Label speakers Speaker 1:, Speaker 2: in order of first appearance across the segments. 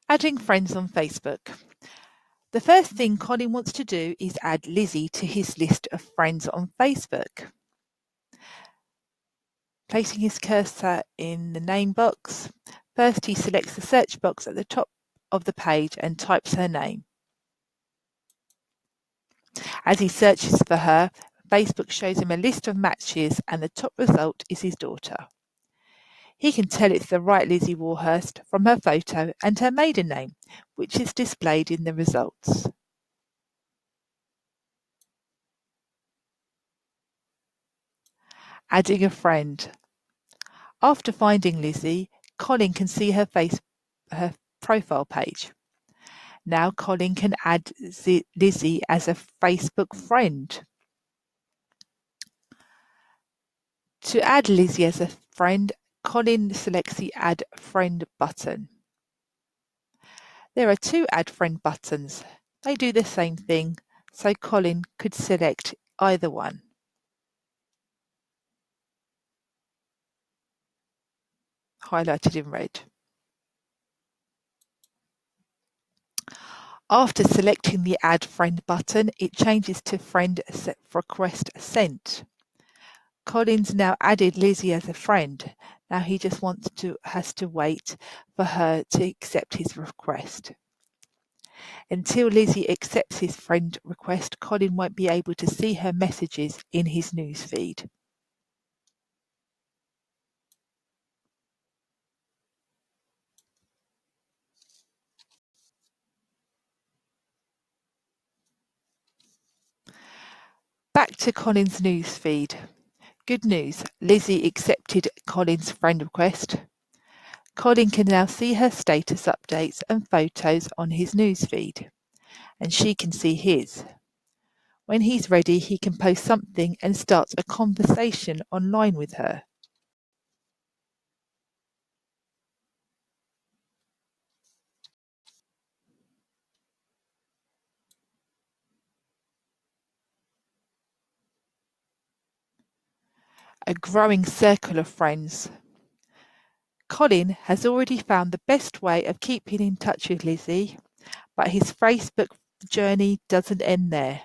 Speaker 1: Adding friends on Facebook. The first thing Colin wants to do is add Lizzie to his list of friends on Facebook. Placing his cursor in the name box, first he selects the search box at the top of the page and types her name. As he searches for her, Facebook shows him a list of matches and the top result is his daughter. He can tell it's the right Lizzie Warhurst from her photo and her maiden name, which is displayed in the results. Adding a friend. After finding Lizzie, Colin can see her profile page. Now Colin can add Lizzie as a Facebook friend. To add Lizzie as a friend, Colin selects the Add Friend button. There are two Add Friend buttons. They do the same thing, so Colin could select either one. Highlighted in red. After selecting the Add Friend button, it changes to Friend Request Sent. Colin's now added Lizzie as a friend. Now he just has to wait for her to accept his request. Until Lizzie accepts his friend request, Colin won't be able to see her messages in his newsfeed. Back to Colin's newsfeed. Good news, Lizzie accepted Colin's friend request. Colin can now see her status updates and photos on his newsfeed, and she can see his. When he's ready, he can post something and start a conversation online with her. A growing circle of friends. Colin has already found the best way of keeping in touch with Lizzie, but his Facebook journey doesn't end there.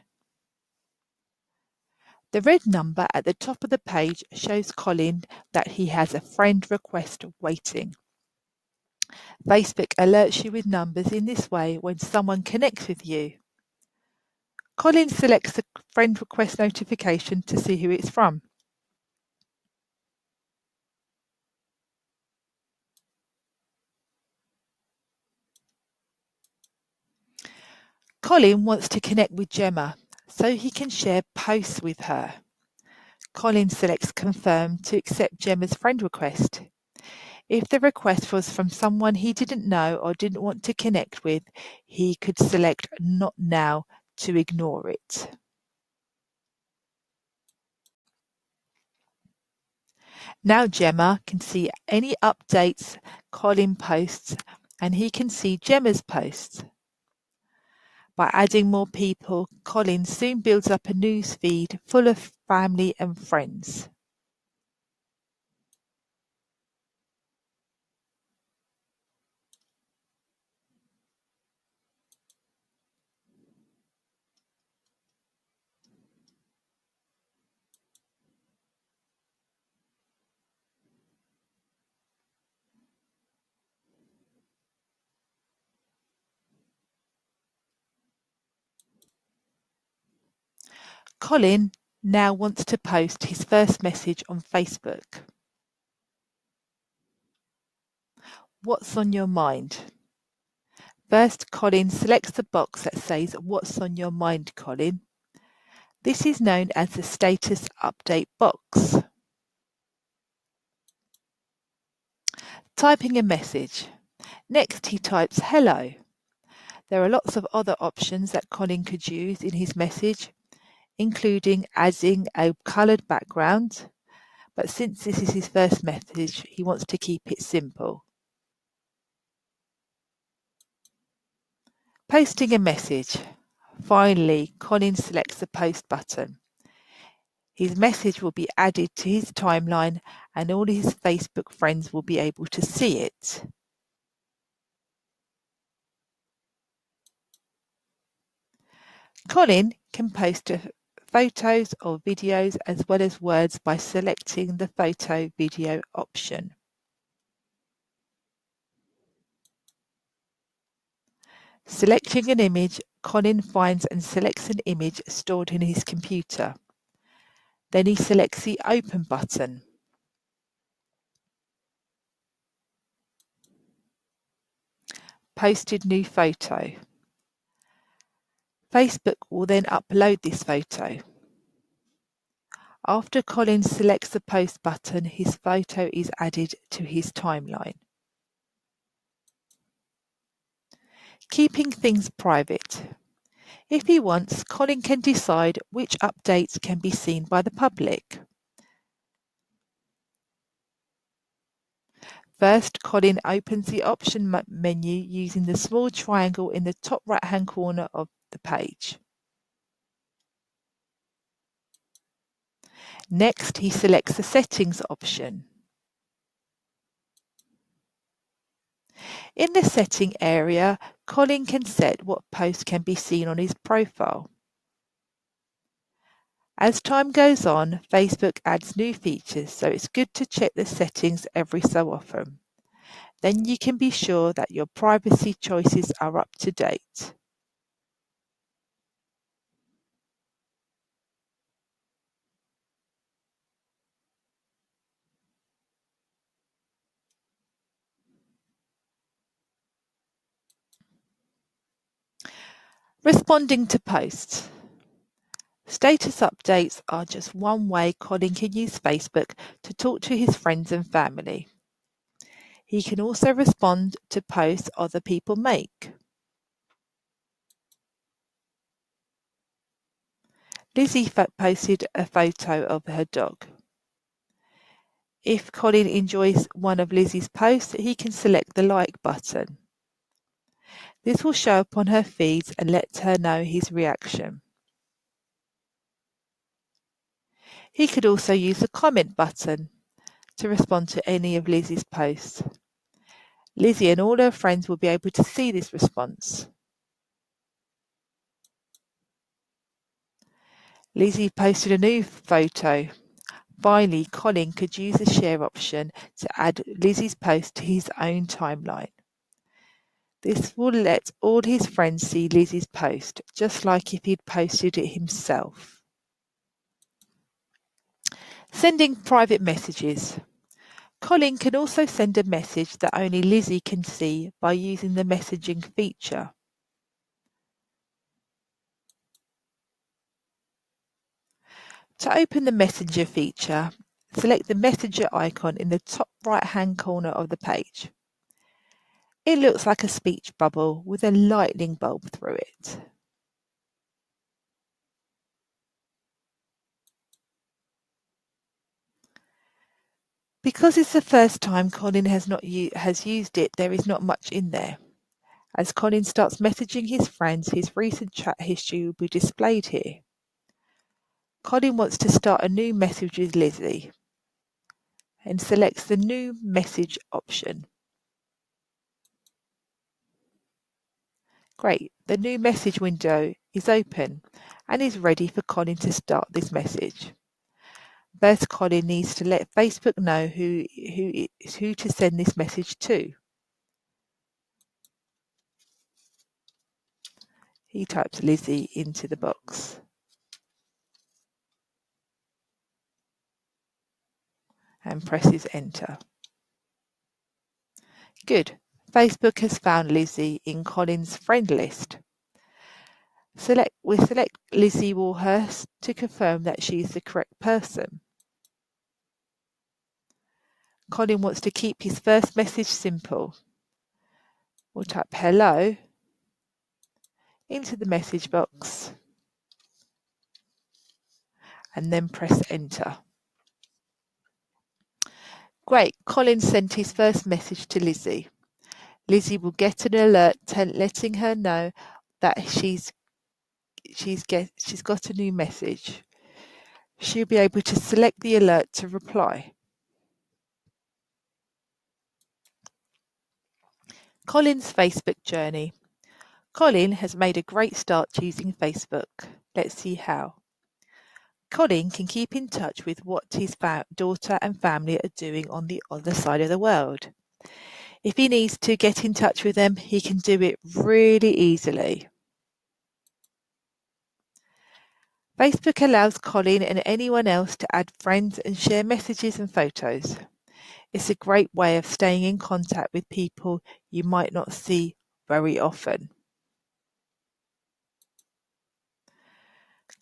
Speaker 1: The red number at the top of the page shows Colin that he has a friend request waiting. Facebook alerts you with numbers in this way when someone connects with you. Colin selects the friend request notification to see who it's from. Colin wants to connect with Gemma so he can share posts with her. Colin selects Confirm to accept Gemma's friend request. If the request was from someone he didn't know or didn't want to connect with, he could select Not Now to ignore it. Now Gemma can see any updates Colin posts and he can see Gemma's posts. By adding more people, Colin soon builds up a news feed full of family and friends. Colin now wants to post his first message on Facebook. What's on your mind? First, Colin selects the box that says, What's on your mind, Colin? This is known as the status update box. Typing a message. Next, he types hello. There are lots of other options that Colin could use in his message, including adding a coloured background, but since this is his first message, he wants to keep it simple. Posting a message. Finally, Colin selects the post button. His message will be added to his timeline and all his Facebook friends will be able to see it. Colin can post photos or videos as well as words by selecting the photo video option. Selecting an image, Colin finds and selects an image stored in his computer. Then he selects the Open button. Posted new photo. Facebook will then upload this photo. After Colin selects the Post button, his photo is added to his timeline. Keeping things private. If he wants, Colin can decide which updates can be seen by the public. First, Colin opens the option menu using the small triangle in the top right-hand corner of the page. Next, he selects the Settings option. In the Setting area, Colin can set what posts can be seen on his profile. As time goes on, Facebook adds new features, so it's good to check the settings every so often. Then you can be sure that your privacy choices are up to date. Responding to posts. Status updates are just one way Colin can use Facebook to talk to his friends and family. He can also respond to posts other people make. Lizzie posted a photo of her dog. If Colin enjoys one of Lizzie's posts, he can select the like button. This will show up on her feeds and let her know his reaction. He could also use the comment button to respond to any of Lizzie's posts. Lizzie and all her friends will be able to see this response. Lizzie posted a new photo. Finally, Colin could use the share option to add Lizzie's post to his own timeline. This will let all his friends see Lizzie's post, just like if he'd posted it himself. Sending private messages. Colin can also send a message that only Lizzie can see by using the messaging feature. To open the Messenger feature, select the Messenger icon in the top right-hand corner of the page. It looks like a speech bubble with a lightning bulb through it. Because it's the first time Colin has used it, there is not much in there. As Colin starts messaging his friends, his recent chat history will be displayed here. Colin wants to start a new message with Lizzie and selects the New Message option. Great, the new message window is open and is ready for Colin to start this message. First, Colin needs to let Facebook know who to send this message to. He types Lizzie into the box and presses enter. Good. Facebook has found Lizzie in Colin's friend list. We select Lizzie Warhurst to confirm that she is the correct person. Colin wants to keep his first message simple. We'll type hello into the message box and then press enter. Great, Colin sent his first message to Lizzie. Lizzie will get an alert letting her know that she's got a new message. She'll be able to select the alert to reply. Colin's Facebook journey. Colin has made a great start using Facebook. Let's see how. Colin can keep in touch with what his daughter and family are doing on the other side of the world. If he needs to get in touch with them, he can do it really easily. Facebook allows Colin and anyone else to add friends and share messages and photos. It's a great way of staying in contact with people you might not see very often.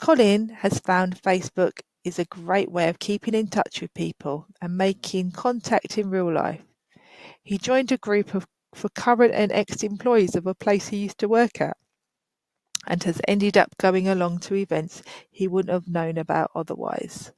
Speaker 1: Colin has found Facebook is a great way of keeping in touch with people and making contact in real life. He joined a group for current and ex-employees of a place he used to work at and has ended up going along to events he wouldn't have known about otherwise.